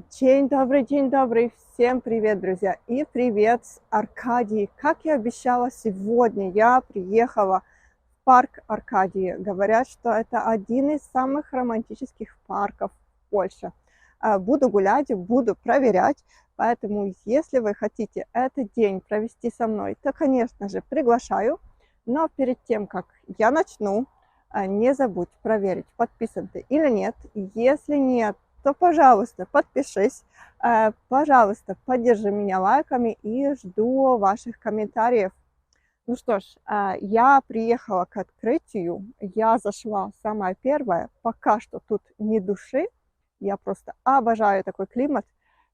День добрый, всем привет, друзья, и привет с Аркадии. Как я обещала, сегодня я приехала в парк Аркадии. Говорят, что это один из самых романтических парков в Польше. Буду гулять, буду проверять, поэтому если вы хотите этот день провести со мной, то, конечно же, приглашаю. Но перед тем, как я начну, не забудь проверить, подписан ты или нет. Если нет, то, пожалуйста, подпишись, пожалуйста, поддержи меня лайками и жду ваших комментариев. Ну что ж, я приехала к открытию, я зашла самая первая, пока что тут ни души, я просто обожаю такой климат,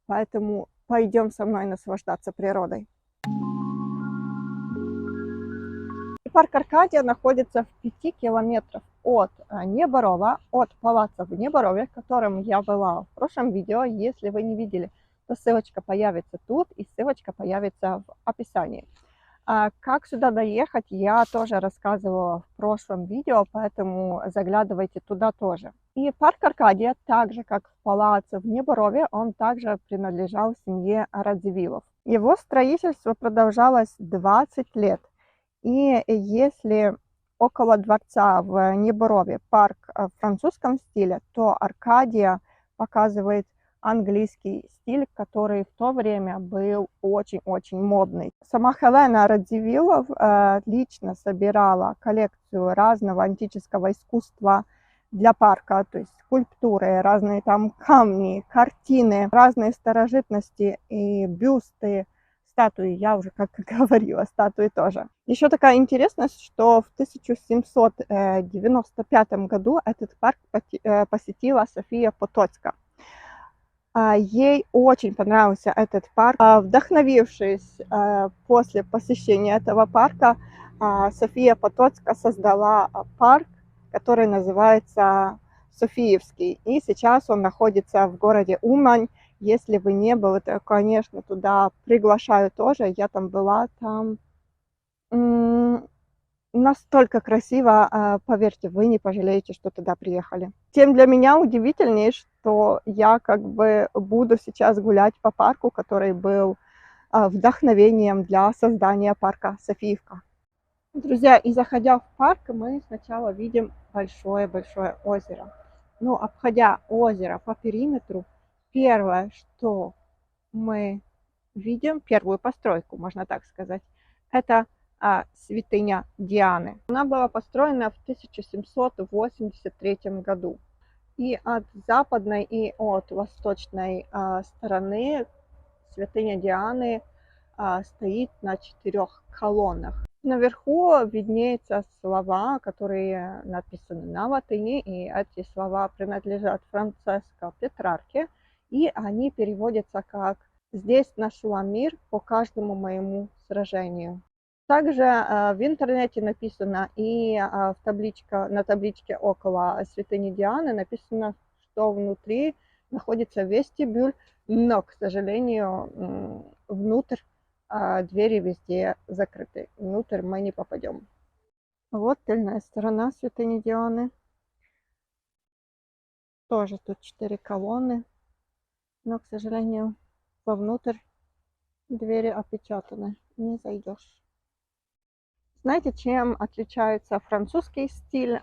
поэтому пойдем со мной наслаждаться природой. Парк Аркадия находится в 5 километрах от Неборова, от палаца в Неборове, в котором я была в прошлом видео. Если вы не видели, то ссылочка появится тут и ссылочка появится в описании. Как сюда доехать, я тоже рассказывала в прошлом видео, поэтому заглядывайте туда тоже. И парк Аркадия, так же как палац в Неборове, он также принадлежал семье Радзивиллов. Его строительство продолжалось 20 лет. И если около дворца в Неборове парк в французском стиле, то Аркадия показывает английский стиль, который в то время был очень-очень модный. Сама Хелена Радзивиллов лично собирала коллекцию разного антического искусства для парка, то есть скульптуры, разные там камни, картины, разные старожитности и бюсты, статуи, я уже как говорила, статуи тоже. Еще такая интересность, что в 1795 году этот парк посетила София Потоцка. Ей очень понравился этот парк. Вдохновившись после посещения этого парка, София Потоцка создала парк, который называется Софиевский. И сейчас он находится в городе Умань. Если вы не были, то, конечно, туда приглашаю тоже. Я там была, там настолько красиво, поверьте, вы не пожалеете, что туда приехали. Тем для меня удивительнее, что я как бы буду сейчас гулять по парку, который был вдохновением для создания парка Софиевка. Друзья, и заходя в парк, мы сначала видим большое-большое озеро. Но обходя озеро по периметру, первое, что мы видим, первую постройку, можно так сказать, это святыня Дианы. Она была построена в 1783 году. И от западной и от восточной стороны святыня Дианы стоит на 4 колоннах. Наверху виднеются слова, которые написаны на латыни, и эти слова принадлежат Франциско Петрарке, и они переводятся как «Здесь нашла мир по каждому моему сражению». Также в интернете написано и на табличке около святыни Дианы написано, что внутри находится вестибюль, но, к сожалению, внутрь двери везде закрыты. Внутрь мы не попадем. Вот тыльная сторона святыни Дианы. Тоже тут 4 колонны, но, к сожалению, вовнутрь двери опечатаны, не зайдешь. Знаете, чем отличается французский стиль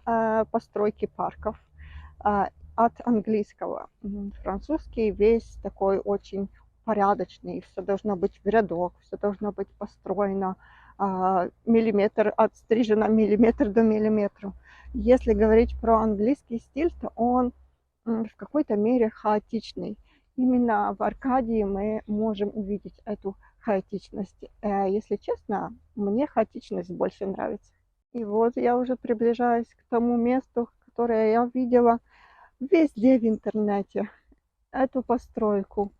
постройки парков от английского? Французский весь такой очень порядочный, все должно быть в рядок, все должно быть построено, миллиметр отстрижено, миллиметр до миллиметра. Если говорить про английский стиль, то он в какой-то мере хаотичный. Именно в Аркадии мы можем увидеть эту хаотичность. Если честно, мне хаотичность больше нравится. И вот я уже приближаюсь к тому месту, которое я видела везде в интернете. Эту постройку.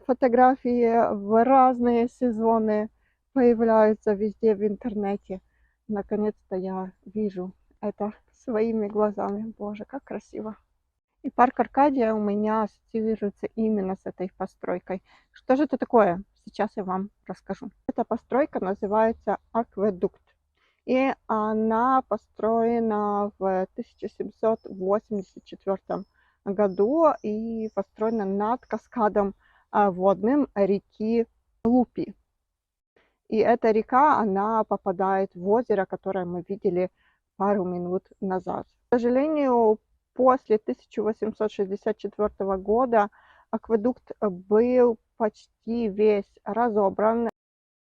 Фотографии в разные сезоны появляются везде в интернете. Наконец-то я вижу это своими глазами. Боже, как красиво. И парк Аркадия у меня ассоциируется именно с этой постройкой. Что же это такое? Сейчас я вам расскажу. Эта постройка называется акведукт. И она построена в 1784 году и построена над каскадом водным реки Лупи. И эта река, она попадает в озеро, которое мы видели пару минут назад. К сожалению, после 1864 года акведук был почти весь разобран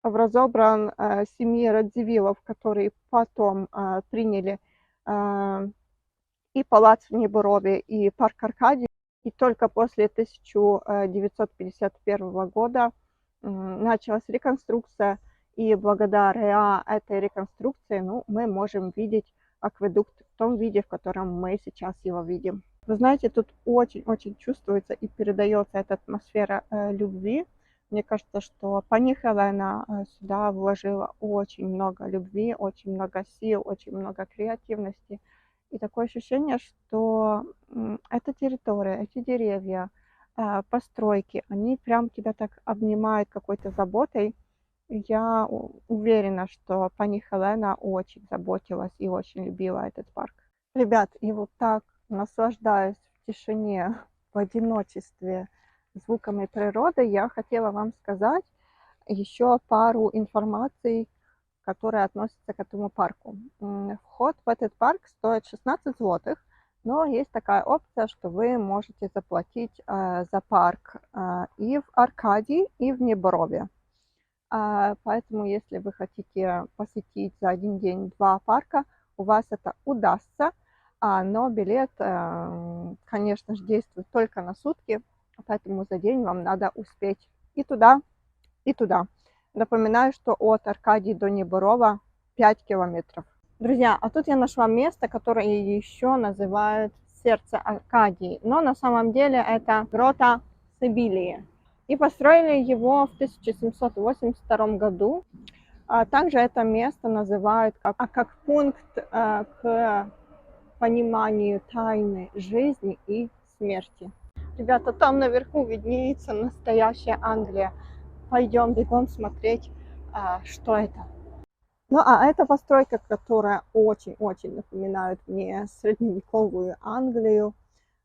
семьей Радзивиллов, которые потом приняли и палац в Неборове, и парк Аркадий. И только после 1951 года началась реконструкция, и благодаря этой реконструкции мы можем видеть акведук в том виде, в котором мы сейчас его видим. Вы знаете, тут очень-очень чувствуется и передается эта атмосфера любви. Мне кажется, что пани Хелена сюда вложила очень много любви, очень много сил, очень много креативности. И такое ощущение, что эта территория, эти деревья, постройки, они прям тебя так обнимают какой-то заботой. Я уверена, что пани Хелена очень заботилась и очень любила этот парк. Ребят, и вот так, наслаждаясь в тишине, в одиночестве, звуками природы, я хотела вам сказать еще пару информаций, которые относятся к этому парку. Вход в этот парк стоит 16 злотых, но есть такая опция, что вы можете заплатить за парк и в Аркадии, и в Неборове. Поэтому, если вы хотите посетить за один день 2 парка, у вас это удастся, но билет, конечно же, действует только на сутки, поэтому за день вам надо успеть и туда, и туда. Напоминаю, что от Аркадии до Неборова 5 километров. Друзья, а тут я нашла место, которое еще называют сердце Аркадии, но на самом деле это грота Сибилии. И построили его в 1782 году. Также это место называют как пункт к пониманию тайны жизни и смерти. Ребята, там наверху виднеется настоящая Англия. Пойдем бегом смотреть, что это. Ну, а эта постройка, которая очень-очень напоминает мне средневековую Англию,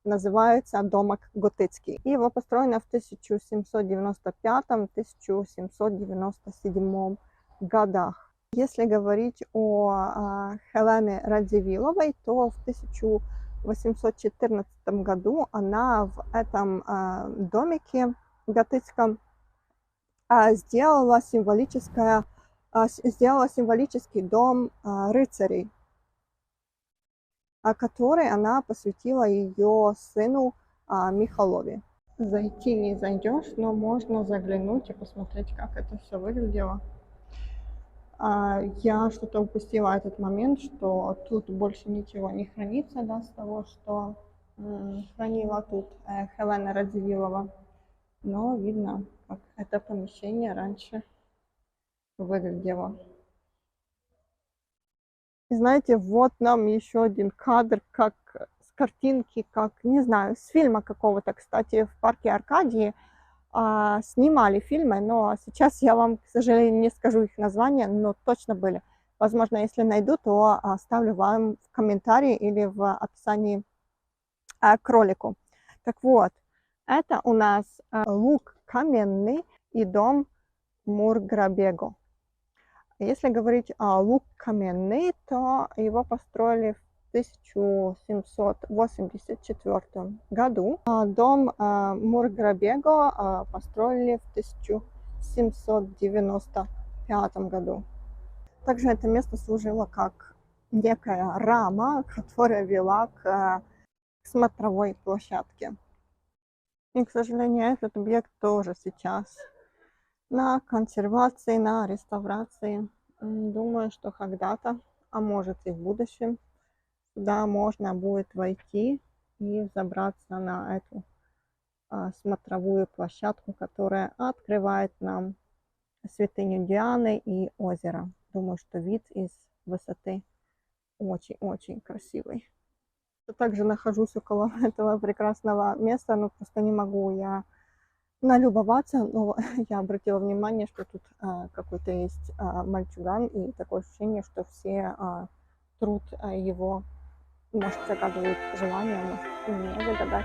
называется домик готический. И его построено в 1795-1797 годах. Если говорить о Хелене Радзивилловой, то в 1814 году она в этом домике готическом сделала символический дом рыцарей, который она посвятила ее сыну Михалове. Зайти не зайдешь, но можно заглянуть и посмотреть, как это все выглядело. Я что-то упустила этот момент, что тут больше ничего не хранится, да, с того, что хранила тут Хелена Радзивиллова. Но видно, как это помещение раньше выглядело. И знаете, вот нам еще один кадр, как с картинки, как, не знаю, с фильма какого-то. Кстати, в парке Аркадии снимали фильмы, но сейчас я вам, к сожалению, не скажу их название, но точно были. Возможно, если найду, то оставлю вам в комментарии или в описании к ролику. Так вот, это у нас луг каменный и дом Мурграбего. Если говорить о луг каменный, то его построили в 1784 году. Дом Мурграбего построили в 1795 году. Также это место служило как некая рама, которая вела к смотровой площадке. И, к сожалению, этот объект тоже сейчас на консервации, на реставрации. Думаю, что когда-то, а может и в будущем, сюда можно будет войти и забраться на эту смотровую площадку, которая открывает нам святыню Дианы и озеро. Думаю, что вид из высоты очень-очень красивый. Я также нахожусь около этого прекрасного места, но просто не могу я налюбоваться, но я обратила внимание, что тут какой-то есть мальчуган, и такое ощущение, что все труд его может, загадывают желание, может, и мне загадать.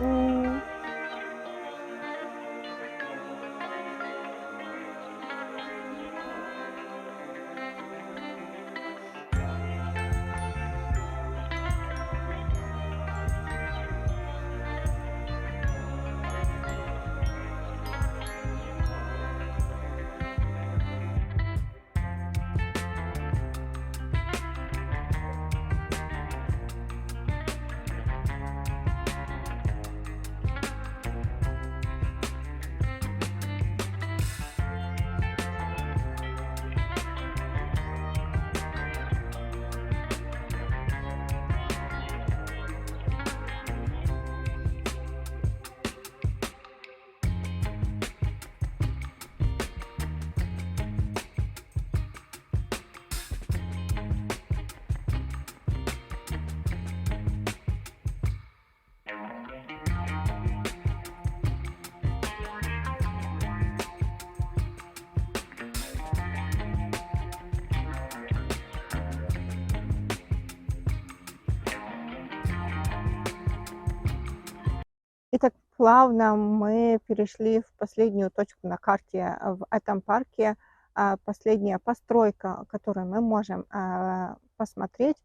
М, И так плавно мы перешли в последнюю точку на карте в этом парке. Последняя постройка, которую мы можем посмотреть,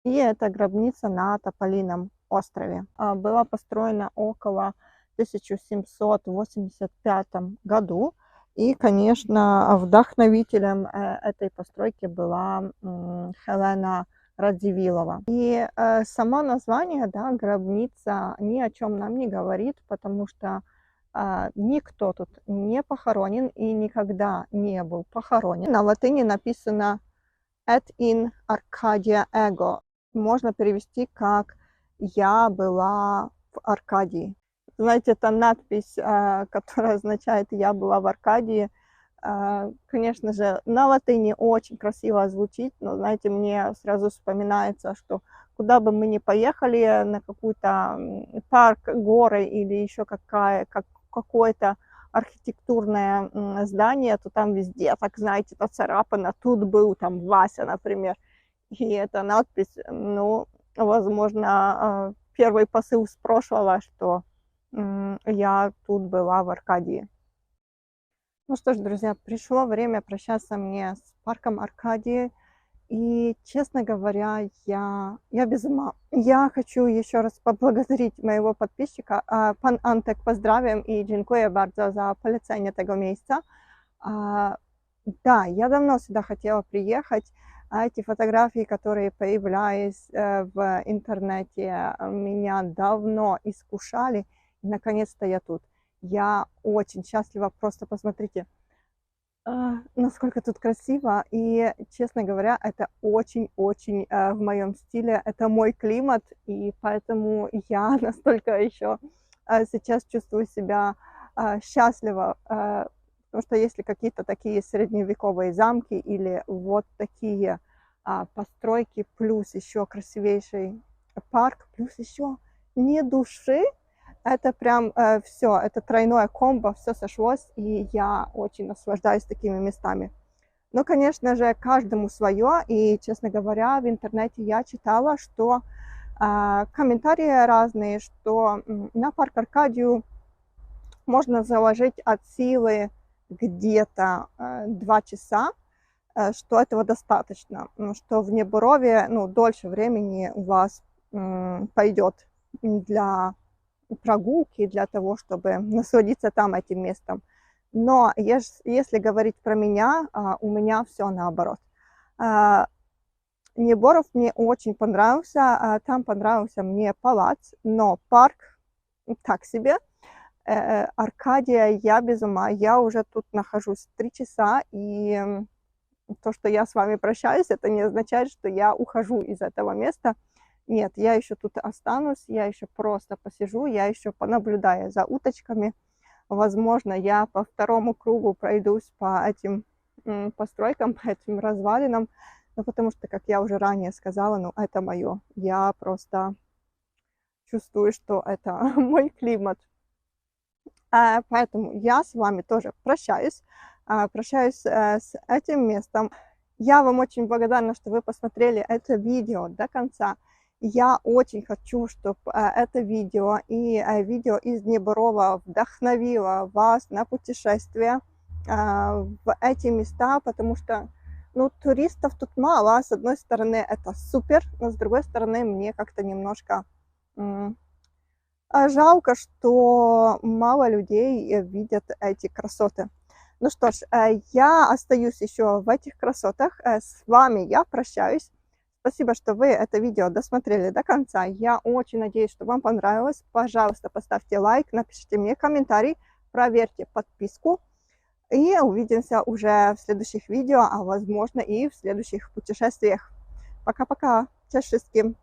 и это гробница на Тополином острове. Была построена около 1785 году. И, конечно, вдохновителем этой постройки была Хелена Радзивиллова. И само название, да, гробница, ни о чем нам не говорит, потому что никто тут не похоронен и никогда не был похоронен. На латыни написано «et in Arcadia ego». Можно перевести как «я была в Аркадии». Знаете, это надпись, которая означает «я была в Аркадии». Конечно же, на латыни очень красиво звучит, но, знаете, мне сразу вспоминается, что куда бы мы ни поехали, на какой-то парк, горы или еще какое-то архитектурное здание, то там везде, так знаете, нацарапано, тут был там Вася, например. И эта надпись, ну, возможно, первый посыл с прошлого, что я тут была в Аркадии. Ну что ж, друзья, пришло время прощаться мне с парком Аркадии. И, честно говоря, я без ума. Я хочу еще раз поблагодарить моего подписчика. Пан Антек, поздравим и dziękuję bardzo za polecenie tego miejsca. Да, я давно сюда хотела приехать. Эти фотографии, которые появлялись в интернете, меня давно искушали. И, наконец-то я тут. Я очень счастлива. Просто посмотрите, насколько тут красиво. И, честно говоря, это очень-очень в моем стиле. Это мой климат. И поэтому я настолько еще сейчас чувствую себя счастливо. Потому что если какие-то такие средневековые замки или вот такие постройки, плюс еще красивейший парк, плюс еще не души, это прям все, это тройное комбо, все сошлось, и я очень наслаждаюсь такими местами. Но, конечно же, каждому свое, и, честно говоря, в интернете я читала, что комментарии разные, что на парк Аркадию можно заложить от силы где-то 2 часа, что этого достаточно, что в Неборове, ну, дольше времени у вас пойдет для прогулки, для того, чтобы насладиться там этим местом. Но если говорить про меня, у меня все наоборот. Неборов мне очень понравился, там понравился мне палац, но парк так себе. Аркадия, я без ума, я уже тут нахожусь 3 часа, и то, что я с вами прощаюсь, это не означает, что я ухожу из этого места. Нет, я еще тут останусь, я еще просто посижу, я еще понаблюдаю за уточками. Возможно, я по второму кругу пройдусь по этим постройкам, по этим развалинам, ну, потому что, как я уже ранее сказала, ну, это мое. Я просто чувствую, что это мой климат. Поэтому я с вами тоже прощаюсь. Прощаюсь с этим местом. Я вам очень благодарна, что вы посмотрели это видео до конца. Я очень хочу, чтобы это видео и видео из Днепрова вдохновило вас на путешествие в эти места, потому что, ну, туристов тут мало. С одной стороны, это супер, но с другой стороны, мне как-то немножко жалко, что мало людей видят эти красоты. Ну что ж, я остаюсь еще в этих красотах. С вами я прощаюсь. Спасибо, что вы это видео досмотрели до конца. Я очень надеюсь, что вам понравилось. Пожалуйста, поставьте лайк, напишите мне комментарий, проверьте подписку. И увидимся уже в следующих видео, а возможно и в следующих путешествиях. Пока-пока. Cześć wszystkim.